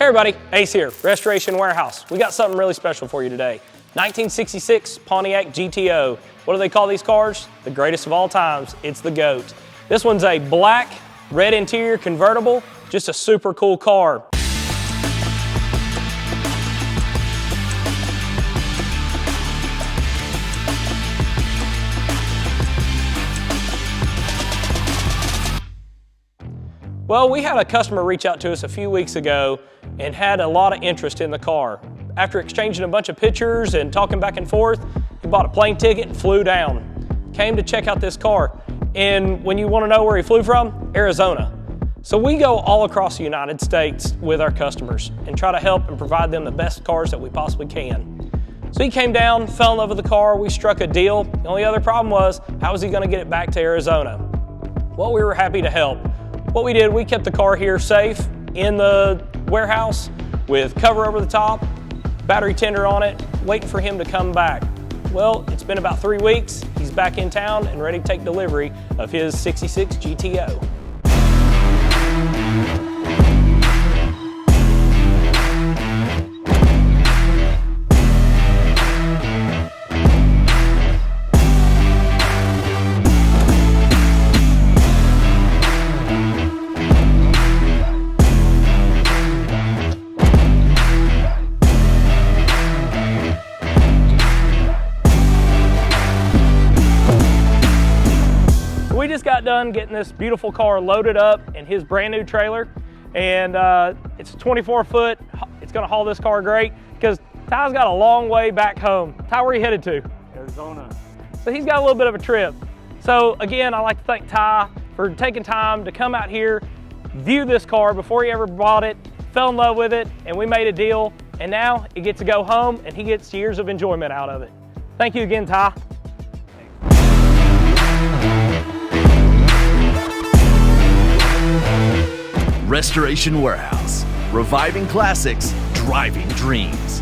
everybody, Ace here, Restoration Warehouse. We got something really special for you today. 1966 Pontiac GTO. What do they call these cars? The greatest of all times. It's the GOAT. This one's a black, red interior convertible, just a super cool car. Well, we had a customer reach out to us a few weeks ago and had a lot of interest in the car. After exchanging a bunch of pictures and talking back and forth, he bought a plane ticket and flew down. Came to check out this car. And when you want to know where he flew from, Arizona. So we go all across the United States with our customers and try to help and provide them the best cars that we possibly can. So he came down, fell in love with the car, we struck a deal. The only other problem was, how was he going to get it back to Arizona? Well, we were happy to help. What we did, we kept the car here safe in the warehouse with cover over the top, battery tender on it, waiting for him to come back. Well, it's been about 3 weeks. He's back in town and ready to take delivery of his 66 GTO. We just got done getting this beautiful car loaded up in his brand new trailer, and it's 24 foot. It's gonna haul this car great because Ty's got a long way back home. Ty, where are you headed to? Arizona. So he's got a little bit of a trip. So again, I'd like to thank Ty for taking time to come out here, view this car before he ever bought it, fell in love with it, and we made a deal, and now it gets to go home and he gets years of enjoyment out of it. Thank you again, Ty. Restoration Warehouse, reviving classics, driving dreams.